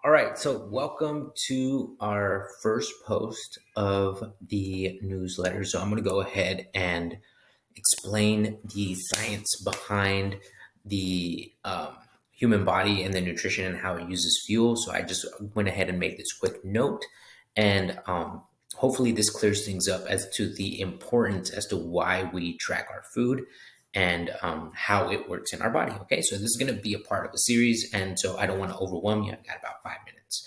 All right, so welcome to our first post of the newsletter. So I'm going to go ahead and explain the science behind the human body and the nutrition and how it uses fuel. So I just went ahead and made this quick note, and hopefully this clears things up as to the importance as to why we track our food and how it works in our body. Okay, so this is going to be a part of a series, and so I don't want to overwhelm you. I've got about 5 minutes.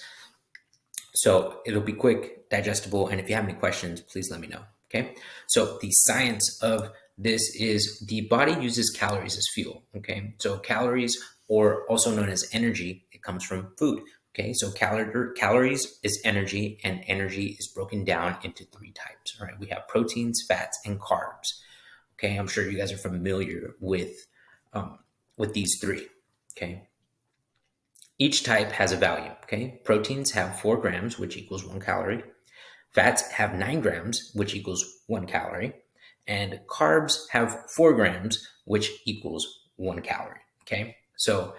So it'll be quick, digestible, and if you have any questions, please let me know. Okay, so the science of this is the body uses calories as fuel. Okay, so calories, or also known as energy, it comes from food. Okay, so calories is energy, and energy is broken down into three types. All right, we have proteins, fats, and carbs. Okay, I'm sure you guys are familiar with these three. Okay, each type has a value. Okay, proteins have 4 grams, which equals 1 calorie. Fats have 9 grams, which equals 1 calorie, and carbs have 4 grams, which equals 1 calorie. Okay, so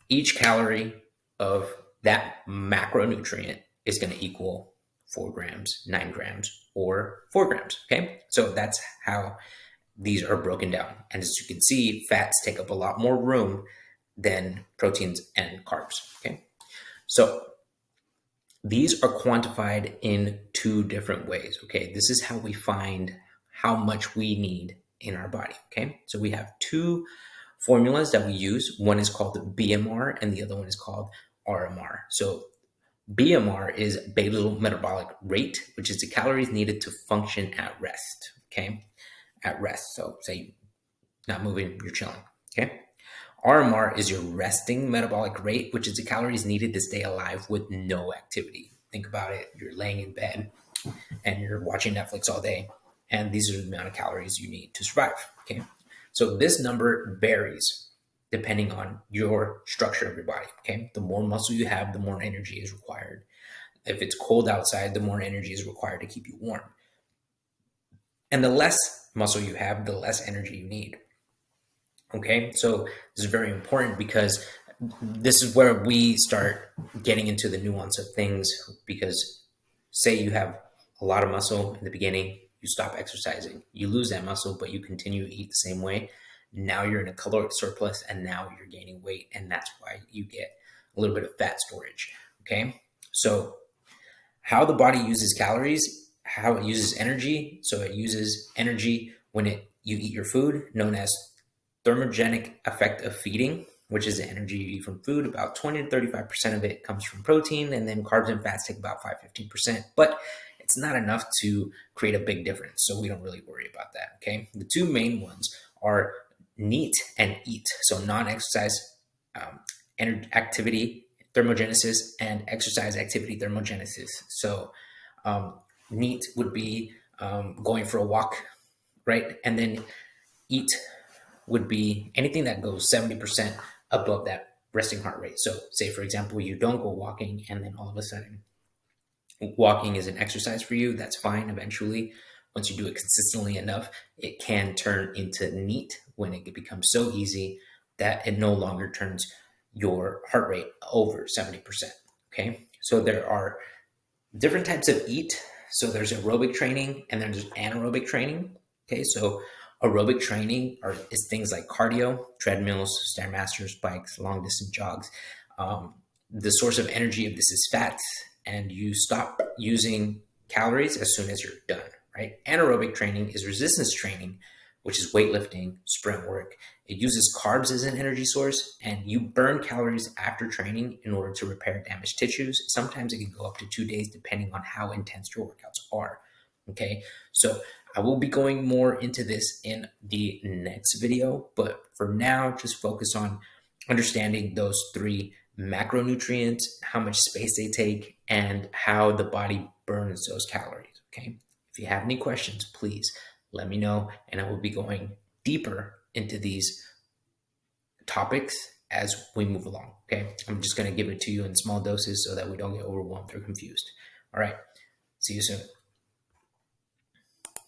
each calorie of that macronutrient is going to equal 4 grams, 9 grams, or 4 grams. Okay, so that's how these are broken down. And as you can see, fats take up a lot more room than proteins and carbs. Okay, so these are quantified in 2 different ways. Okay, this is how we find how much we need in our body. Okay, so we have 2 formulas that we use. One is called BMR and the other one is called RMR. So BMR is basal metabolic rate, which is the calories needed to function at rest. Okay, at rest. So say not moving, you're chilling. Okay. RMR is your resting metabolic rate, which is the calories needed to stay alive with no activity. Think about it. You're laying in bed and you're watching Netflix all day, and these are the amount of calories you need to survive. Okay. So this number varies depending on your structure of your body. Okay. The more muscle you have, the more energy is required. If it's cold outside, the more energy is required to keep you warm. And the less muscle you have, the less energy you need. Okay, so this is very important because this is where we start getting into the nuance of things. Because say you have a lot of muscle in the beginning, you stop exercising, you lose that muscle, but you continue to eat the same way. Now you're in a caloric surplus and now you're gaining weight, and that's why you get a little bit of fat storage. Okay, so how the body uses calories, how it uses energy. So it uses energy when you eat your food, known as thermogenic effect of feeding, which is the energy you eat from food. About 20 to 35% of it comes from protein, and then carbs and fats take about 5-15%. But it's not enough to create a big difference, so we don't really worry about that. Okay, the 2 main ones are NEAT and EAT, so non-exercise activity thermogenesis and exercise activity thermogenesis. So NEAT would be going for a walk, right? And then EAT would be anything that goes 70% above that resting heart rate. So say, for example, you don't go walking and then all of a sudden walking is an exercise for you. That's fine. Eventually, once you do it consistently enough, it can turn into NEAT when it becomes so easy that it no longer turns your heart rate over 70%. Okay, so there are different types of EAT. So there's aerobic training and then there's anaerobic training. Okay, so aerobic training is things like cardio, treadmills, stairmasters, bikes, long distance jogs. The source of energy of this is fats, and you stop using calories as soon as you're done, right? Anaerobic training is resistance training, which is weightlifting, sprint work. It uses carbs as an energy source, and you burn calories after training in order to repair damaged tissues. Sometimes it can go up to 2 days depending on how intense your workouts are. Okay, so I will be going more into this in the next video, but for now, just focus on understanding those 3 macronutrients, how much space they take, and how the body burns those calories. Okay, if you have any questions, please let me know, and I will be going deeper into these topics as we move along. Okay, I'm just going to give it to you in small doses so that we don't get overwhelmed or confused. All right, see you soon.